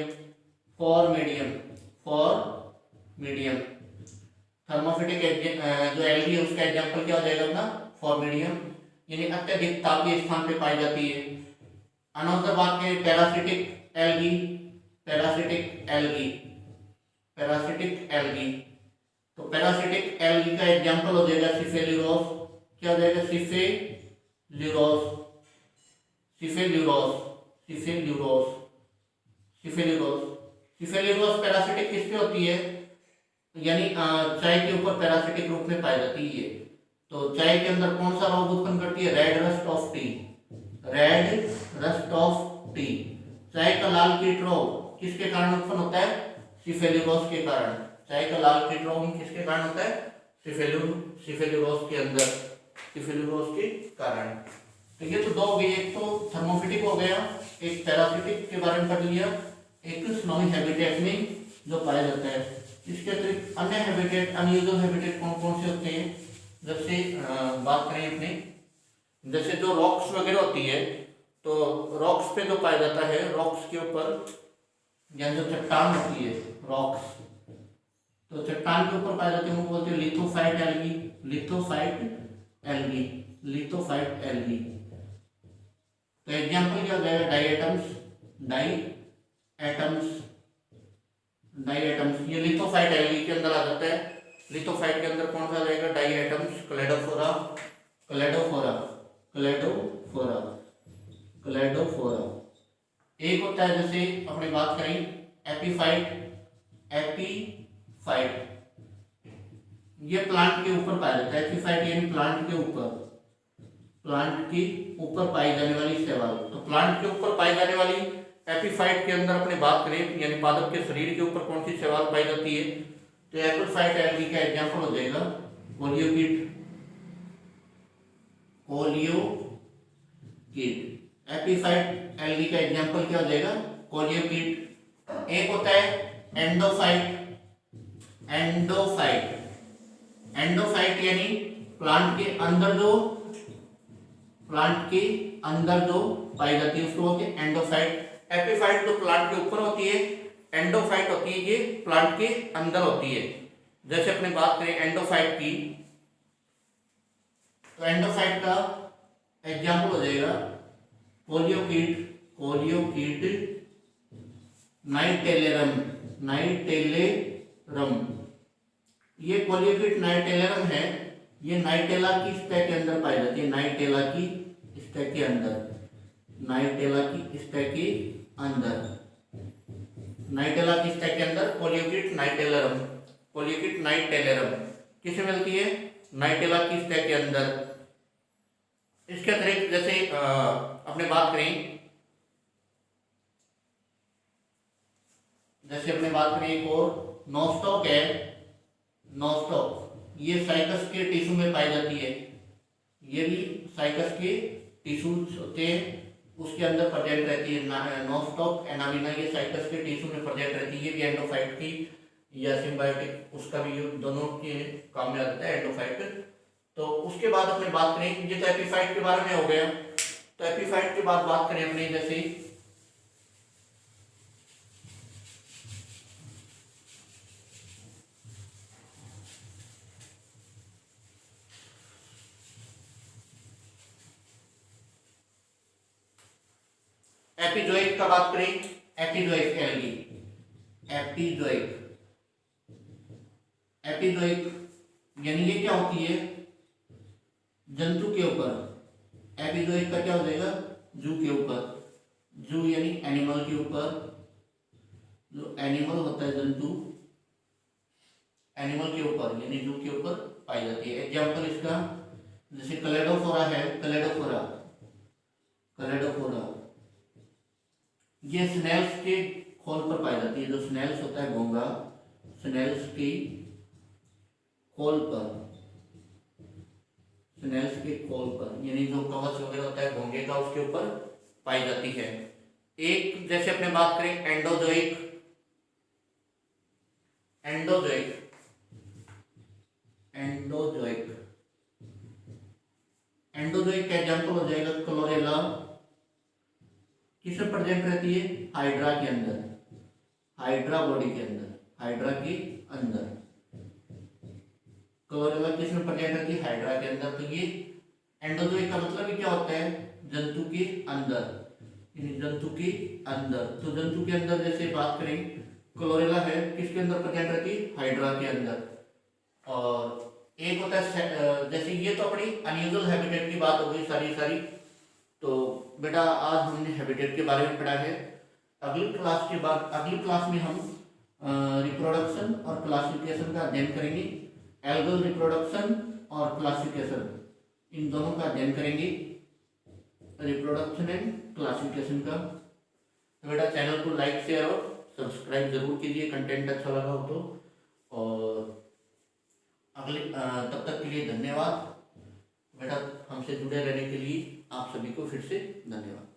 थर्मोफिटिक जो एल्गी है उसका एग्जांपल क्या हो जाएगा अपना, फॉर्मेडियम, यानी अत्यधिक तापीय स्थान पे पाई जाती है। अनदर बात करें पैरासिटिक एल्गी। तो पैरासिटिक एल्गी का एग्जांपल हो जाएगा सिफेल्यूरोस। क्या हो जाएगा, सिफेल्यूरोस पैरासिटिक किस पे होती है, यानी चाय के ऊपर पैरासिटिक रूप में पाई जाती है। तो चाय के अंदर कौन सा रोग उत्पन्न करती है, रेड रस्ट ऑफ टी। चाय का लाल कीट रोग किसके कारण उत्पन्न होता है, सिफेल्यूरोस के कारण। चाय का लाल कीट रोग किसके कारण होता है, सिफेल्यूरोस के कारण। तो ये तो दो हो गई, एक तो थर्मोफिटिक हो गया, एक पैरासिटिक के बारे में पढ़ लिया, एक स्नोवी हैबिटेट में जो पाया जाता है। इसके अतिरिक्त अन्य हैबिटेट, अनयूजुअल हैबिटेट कौन कौन से होते हैं, जैसे बात करें अपने, जैसे जो रॉक्स वगैरह होती है, तो रॉक्स पे जो पाया जाता है, रॉक्स के ऊपर या जो चट्टान होती है, रॉक्स, तो चट्टान के ऊपर पाए जाते हैं वो बोलते हैं लिथोफाइट एल्गी। तो एग्जाम्पल क्या हो जाएगा, डाई एटम्स, डाई एटम्स ये लिथोफाइट एल्गी के अंदर आ जाता है। लिथोफाइट के अंदर कौन सा आ जाएगा, डाई एटम्स, क्लेडोफोरा, एक होता है जैसे अपनी बात करें एपीफाइट, ये प्लांट के ऊपर पाया जाता है। एपीफाइट यानी प्लांट के ऊपर पाई जाने वाली शैवाल। तो प्लांट के ऊपर पाई जाने वाली एपीफाइट के अंदर अपने बात करें यानी पादप के शरीर के ऊपर कौन सी शैवाल पाई जाती है, तो एपीफाइट एल्गी का एग्जांपल हो जाएगा कोलियोकीट। एपीफाइट एल्गी का एग्जांपल क्या हो जाएगा, कोलियोकीट। एक होता है एंडोफाइट यानी प्लांट के अंदर जो पाई जाती है उसको बोलते हैं एंडोफाइट। एपीफाइट तो प्लांट के ऊपर होती है, एंडोफाइट होती है ये प्लांट के अंदर होती है। जैसे अपने बात करें एंडोफाइट की, तो एंडोफाइट का एग्जांपल हो जाएगा कोलियोकीट नाइटेलेरम। ये कोलियोकीट नाइटेलेरम है, ये नाइटेला की स्टैक के अंदर पाई जाती है, नाइटेला की स्टैक के अंदर, कोलियोकीट नाइटेलेरम किसे मिलती है, नाइटेला की स्टैक के अंदर। इसके अतिरिक्त जैसे अपने बात करें एक और नोस्टॉक है, ये साइकस के टिश्यू में पाई जाती है। ये भी साइकस के टिश्यूज होते हैं उसके अंदर प्रेजेंट रहती है। नोस्टॉक एनाबिना ये साइकस के टिश्यू में प्रेजेंट रहती है। ये भी एंडोफाइट की या सिम्बायोटिक उसका भी दोनों के काम में आता है एंडोफाइट। तो उसके बाद अपने बात करें, ये तो एपीफाइट के बारे में हो गया। तो एपीफाइट के बाद बात करें अपने जैसे एपिजोइक का बात करें, एपिजोइक यानी ये क्या होती है, जंतु के ऊपर। एपिजोइक का क्या हो जाएगा, जू के ऊपर, जू यानी एनिमल के ऊपर, जो एनिमल होता है जंतु, एनिमल के ऊपर यानी जू के ऊपर पाई जाती है। एग्जाम्पल इसका जैसे क्लेडोफोरा है, क्लेडोफोरा ये स्नेल्स के खोल पर पाई जाती है। जो स्नेल्स होता है घोंगा, स्नेल्स के खोल पर यानी जो कवच वगैरह होता है घोंगे का उसके ऊपर पाई जाती है। एक जैसे अपने बात करें एंडोजोइक का एग्जाम्पल हो जाएगा क्लोरेला। किसमें प्रेजेंट रहती है, हाइड्रा के अंदर, हाइड्रा बॉडी के अंदर, हाइड्रा के अंदर क्लोरेला किसमें प्रेजेंट रहती है, हाइड्रा के अंदर। तो ये एंडोजोइक का मतलब क्या होता है, जंतु के अंदर, जंतु के अंदर। तो जंतु के अंदर जैसे बात करें क्लोरेला है, किसके अंदर प्रेजेंट रहती है, हाइड्रा के अंदर। और एक होता है जैसे ये तो अपनी अनयूजुअल हैबिटेट की बात हो गई सारी। तो बेटा आज हमने हैबिटेट के बारे में पढ़ा है। अगली क्लास में हम रिप्रोडक्शन और क्लासिफिकेशन का अध्ययन करेंगे। एल्गल रिप्रोडक्शन और क्लासिफिकेशन, इन दोनों का अध्ययन करेंगे, रिप्रोडक्शन एंड क्लासिफिकेशन का। तो बेटा चैनल को लाइक शेयर और सब्सक्राइब जरूर कीजिए, कंटेंट अच्छा लगा हो तो। और तब तक के लिए धन्यवाद बेटा, हमसे जुड़े रहने के लिए आप सभी को फिर से धन्यवाद।